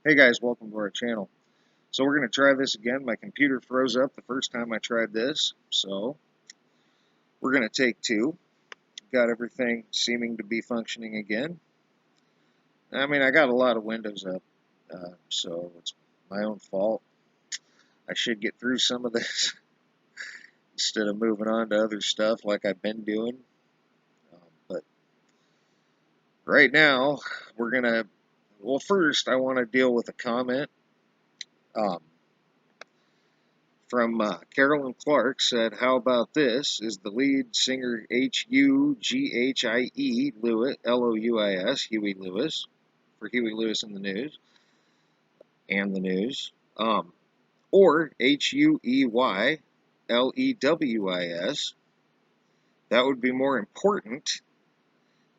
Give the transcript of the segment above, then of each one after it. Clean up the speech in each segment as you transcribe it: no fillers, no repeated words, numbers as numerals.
Hey guys, welcome to our channel. So we're going to try this again. My computer froze up the first time I tried this, so we're going to take two. Got everything seeming to be functioning again. I mean, I got a lot of windows up, so it's my own fault. I should get through some of this instead of moving on to other stuff like I've been doing. But right now, we're going to, well, first I want to deal with a comment. Um, from Carolyn Clark said, "How about this? Is the lead singer Hughie Lewis, Louis, Huey Lewis, for Huey Lewis in the News and the News, or Huey Lewis? That would be more important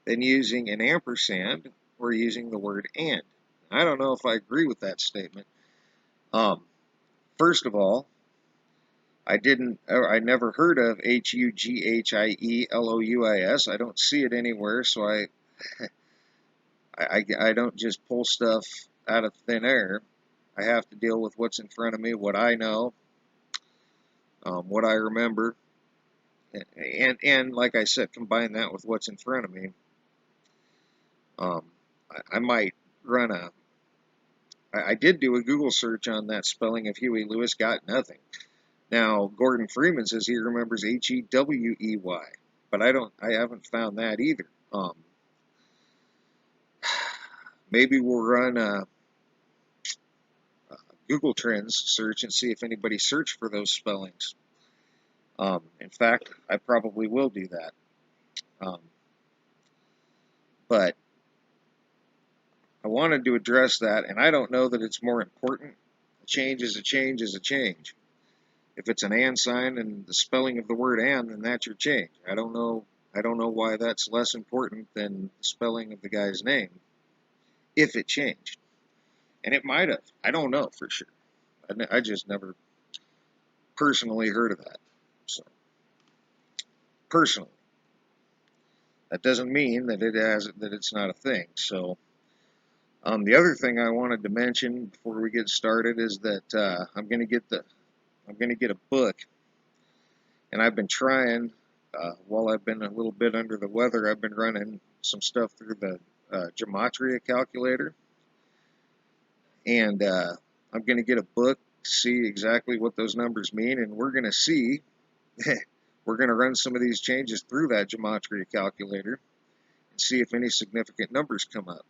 than using an ampersand or using the word and." I don't know if I agree with that statement. First of all, I never heard of Hughie Lewis. I don't see it anywhere, so I don't just pull stuff out of thin air. I have to deal with what's in front of me, what I know, what I remember, and like I said, combine that with what's in front of me. Um, I might run a. I did do a Google search on that spelling of Huey Lewis, got nothing. Now Gordon Freeman says he remembers Hewey, but I haven't found that either. Maybe we'll run a Google Trends search and see if anybody searched for those spellings. In fact, I probably will do that. Um, but I wanted to address that, and I don't know that it's more important. A change is a change is a change. If it's an and sign and the spelling of the word and, then that's your change. I don't know. I don't know why that's less important than the spelling of the guy's name, if it changed. And it might have. I don't know for sure. I just never personally heard of that. So personally, that doesn't mean that it's not a thing. So the other thing I wanted to mention before we get started is that I'm going to get a book, and I've been trying. While I've been a little bit under the weather, I've been running some stuff through the gematria calculator, and I'm going to get a book to see exactly what those numbers mean, and we're going to see. We're going to run some of these changes through that gematria calculator and see if any significant numbers come up.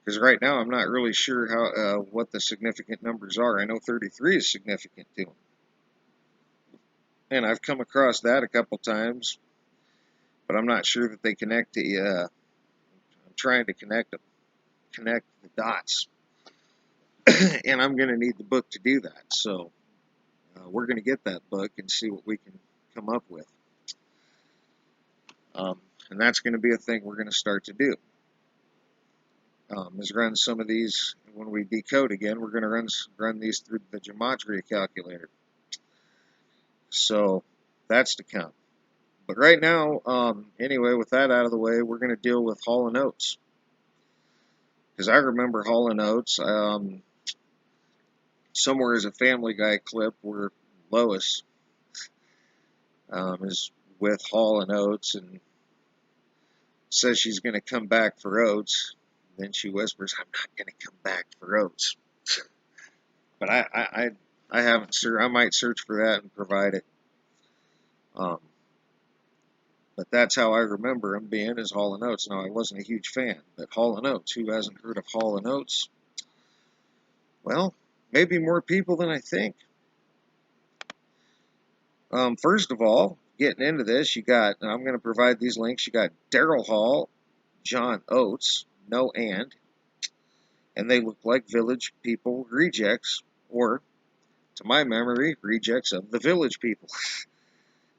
Because right now I'm not really sure what the significant numbers are. I know 33 is significant to them, and I've come across that a couple times, but I'm not sure that they connect to. I'm trying to connect the dots, and I'm going to need the book to do that. So we're going to get that book and see what we can come up with, and that's going to be a thing we're going to start to do. Is run some of these when we decode again. We're going to run these through the gematria calculator. So that's to come. But right now, anyway, with that out of the way, we're going to deal with Hall & Oates. Because I remember Hall & Oates, somewhere is a Family Guy clip where Lois is with Hall & Oates and says she's going to come back for Oates. Then she whispers, "I'm not going to come back for Oates." But I haven't I might search for that and provide it. But that's how I remember him being as Hall & Oates. Now, I wasn't a huge fan, but Hall & Oates, who hasn't heard of Hall & Oates? Well, maybe more people than I think. First of all, getting into this, you got, and I'm going to provide these links, you got Daryl Hall, John Oates, no and they look like Village People rejects, or, to my memory, rejects of the Village People.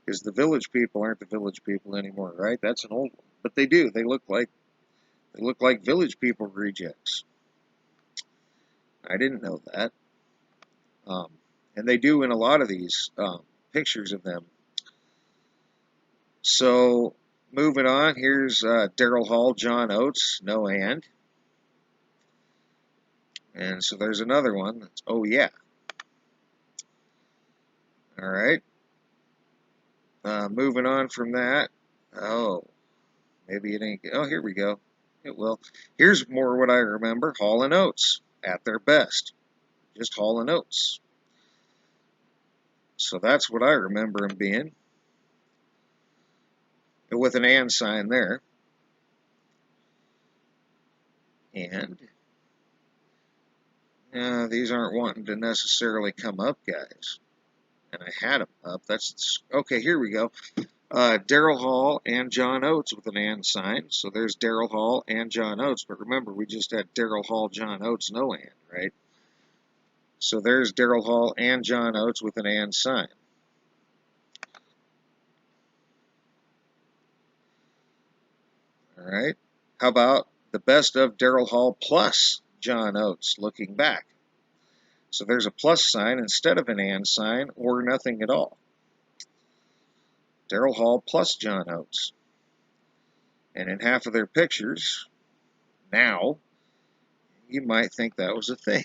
Because the Village People aren't the Village People anymore, right? That's an old one. But they do. They look like Village People rejects. I didn't know that. Um, and they do in a lot of these pictures of them. So, moving on, here's Daryl Hall, John Oates, no and. And so there's another one that's, oh yeah. All right. Moving on from that. Oh, maybe it ain't. Oh, here we go. It will. Here's more what I remember. Hall and Oates at their best. Just Hall and Oates. So that's what I remember them being. With an and sign there. And these aren't wanting to necessarily come up, guys. And I had them up. That's okay. Here we go. Daryl Hall and John Oates with an and sign. So there's Daryl Hall and John Oates. But remember, we just had Daryl Hall, John Oates, no and, right? So there's Daryl Hall and John Oates with an and sign. All right. How about the best of Daryl Hall plus John Oates looking back? So there's a plus sign instead of an and sign or nothing at all. Daryl Hall plus John Oates. And in half of their pictures, now, you might think that was a thing.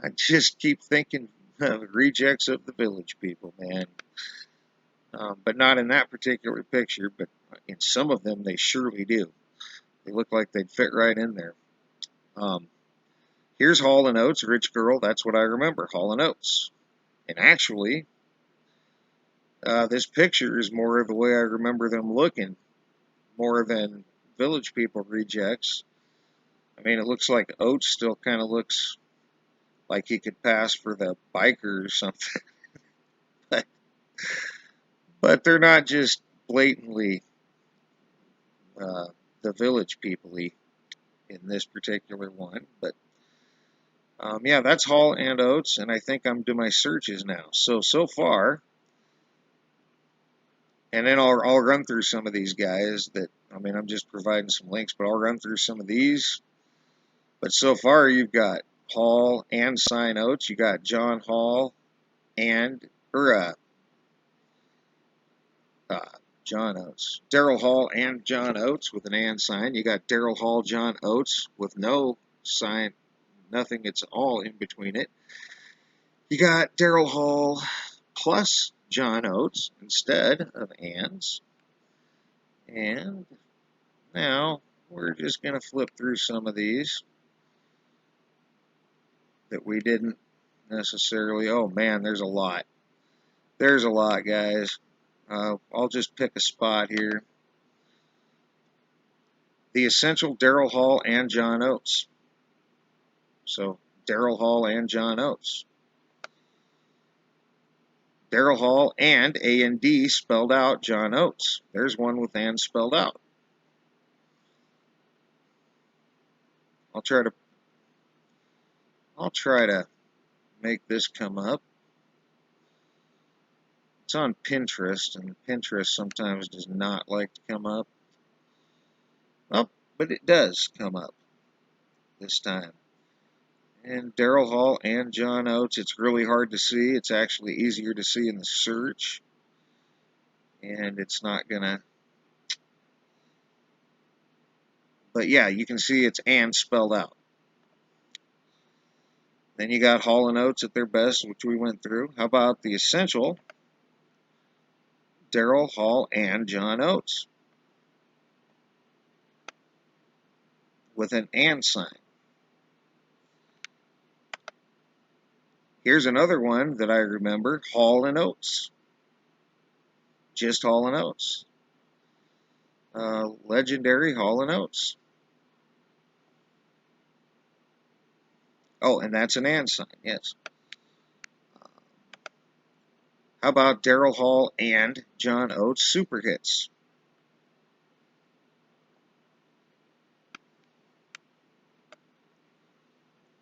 I just keep thinking rejects of the village people, man. But not in that particular picture, but in some of them, they surely do. They look like they'd fit right in there. Here's Hall and Oates, rich girl. That's what I remember, Hall and Oates. And actually, this picture is more of the way I remember them looking, more than village people rejects. I mean, it looks like Oates still kind of looks like he could pass for the biker or something. But they're not just blatantly the village people-y in this particular one. But yeah, that's Hall and Oates, and I think I'm doing my searches now. So far, and then I'll run through some of these guys that, I mean, I'm just providing some links, but I'll run through some of these. But so far, you've got Hall and sign Oates. You got John Hall and, John Oates. Daryl Hall and John Oates with an and sign. You got Daryl Hall, John Oates with no sign, nothing, it's all in between it. You got Daryl Hall plus John Oates instead of ands. And now we're just going to flip through some of these that we didn't necessarily. Oh man, there's a lot. There's a lot, guys. I'll just pick a spot here. The essential Daryl Hall and John Oates. So Daryl Hall and John Oates. Daryl Hall and A and D spelled out John Oates. There's one with and spelled out. I'll try to make this come up. It's on Pinterest, and Pinterest sometimes does not like to come up. Oh, but it does come up this time. And Daryl Hall and John Oates, it's really hard to see. It's actually easier to see in the search. And it's not going to... But yeah, you can see it's and spelled out. Then you got Hall and Oates at their best, which we went through. How about the essential Daryl Hall and John Oates with an and sign? Here's another one that I remember, Hall and Oates. Just Hall and Oates. Legendary Hall and Oates. Oh, and that's an and sign, yes. How about Daryl Hall and John Oates super hits?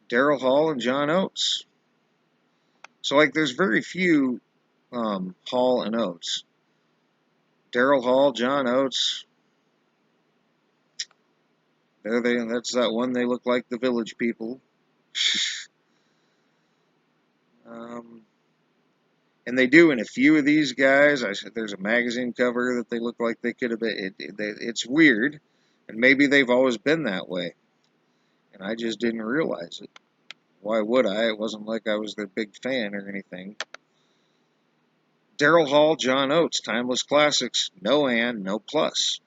Daryl Hall and John Oates. So, like, there's very few Hall and Oates. Daryl Hall, John Oates. That's that one. They look like the village people. And they do in a few of these guys. I said there's a magazine cover that they look like they could have been. It's weird, and maybe they've always been that way. and I just didn't realize it. Why would I? It wasn't like I was their big fan or anything. Daryl Hall, John Oates, Timeless Classics, no and, no plus.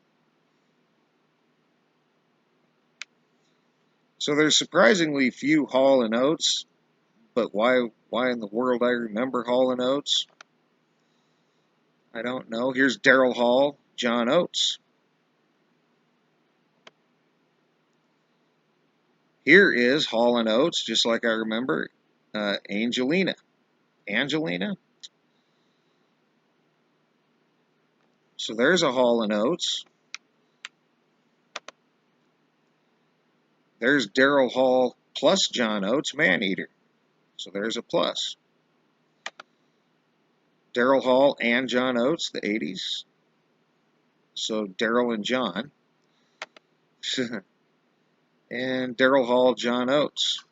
So there's surprisingly few Hall and Oates, but why in the world I remember Hall and Oates? I don't know. Here's Daryl Hall, John Oates. Here is Hall and Oates, just like I remember, Angelina. Angelina? So there's a Hall and Oates. There's Daryl Hall plus John Oates, Maneater. So there's a plus. Daryl Hall and John Oates, the 80s. So Daryl and John. And Daryl Hall, John Oates.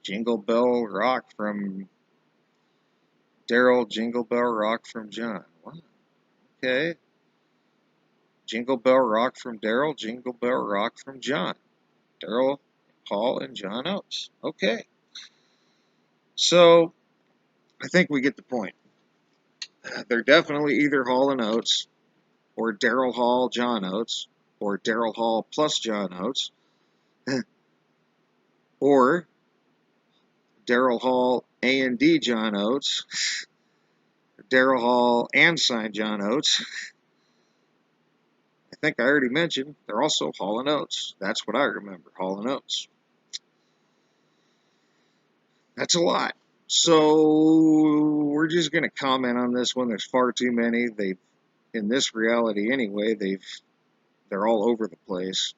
Jingle Bell Rock from Daryl, Jingle Bell Rock from John. Wow. Okay. Jingle Bell Rock from Daryl, Jingle Bell Rock from John. Daryl Hall and John Oates. Okay. So I think we get the point. They're definitely either Hall and Oates, or Daryl Hall, John Oates, or Daryl Hall plus John Oates, or Daryl Hall A&D John Oates, Daryl Hall and signed John Oates. I think I already mentioned they're also Hall and Oates. That's what I remember, Hall and Oates. That's a lot. So we're just going to comment on this one. There's far too many. They, in this reality anyway, they're all over the place.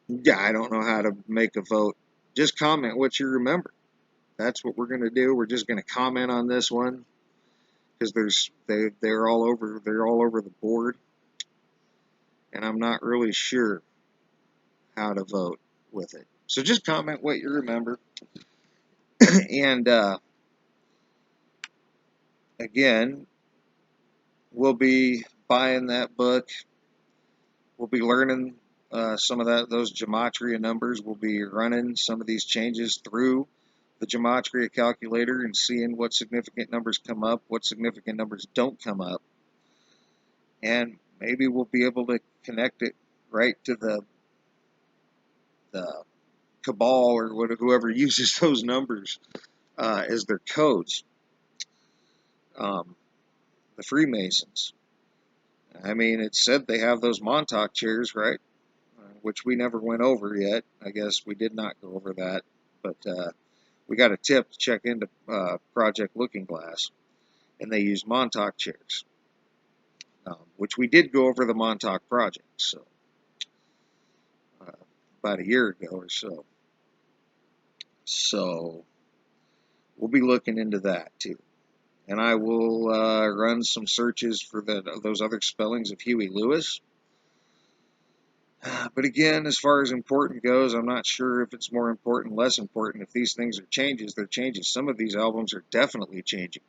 Yeah, I don't know how to make a vote. Just comment what you remember. That's what we're going to do. We're just going to comment on this one because they're all over the board, and I'm not really sure how to vote with it. So just comment what you remember. And again, we'll be buying that book. We'll be learning some of those gematria numbers. We'll be running some of these changes through the gematria calculator and seeing what significant numbers come up, what significant numbers don't come up. And maybe we'll be able to connect it right to the cabal or whoever uses those numbers as their codes. The Freemasons. I mean, it said they have those Montauk chairs, right? Which we never went over yet. I guess we did not go over that. But we got a tip to check into Project Looking Glass. And they use Montauk chairs. Which we did go over the Montauk project. So about a year ago or so. So we'll be looking into that too. And I will run some searches for those other spellings of Huey Lewis. But again, as far as important goes, I'm not sure if it's more important, less important. If these things are changes, they're changes. Some of these albums are definitely changing.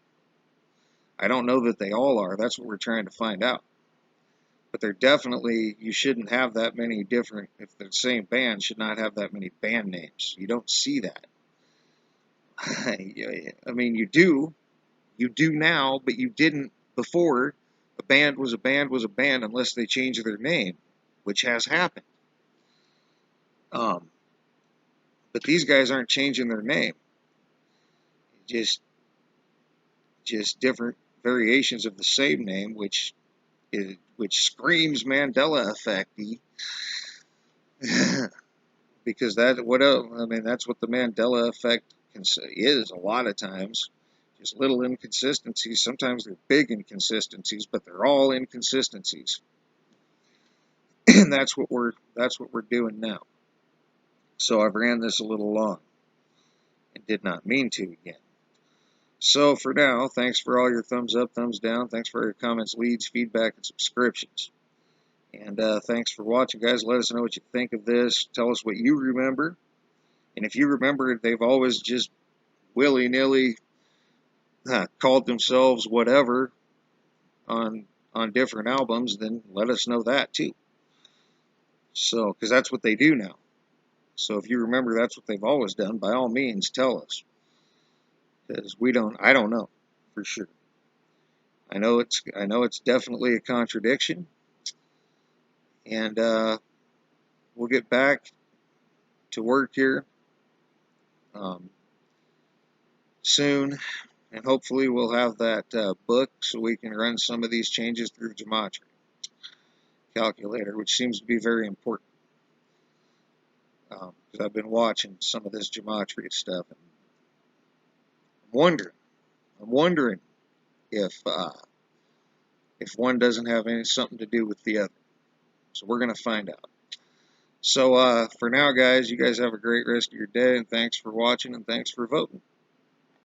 I don't know that they all are. That's what we're trying to find out. But they're definitely, you shouldn't have that many different, if they're the same band, should not have that many band names. You don't see that. I mean, you do now, but you didn't before. A band was a band was a band unless they changed their name, which has happened. But these guys aren't changing their name. Just different variations of the same name, which screams Mandela effect-y. Because that's what the Mandela effect is a lot of times. Just little inconsistencies. Sometimes they're big inconsistencies, but they're all inconsistencies. And that's what we're doing now. So I've ran this a little long and did not mean to again. So for now, thanks for all your thumbs up, thumbs down. Thanks for your comments, leads, feedback, and subscriptions. And thanks for watching, guys. Let us know what you think of this. Tell us what you remember. And if you remember, they've always just willy-nilly called themselves whatever on different albums, then let us know that too. So, because that's what they do now. So if you remember that's what they've always done, by all means tell us. Because I don't know for sure. I know it's definitely a contradiction, and we'll get back to work here um, soon, and hopefully we'll have that book so we can run some of these changes through gematria calculator, which seems to be very important. Because I've been watching some of this gematria stuff, and I'm wondering if one doesn't have something to do with the other. So we're going to find out. So for now, guys, you guys have a great rest of your day, and thanks for watching, and thanks for voting.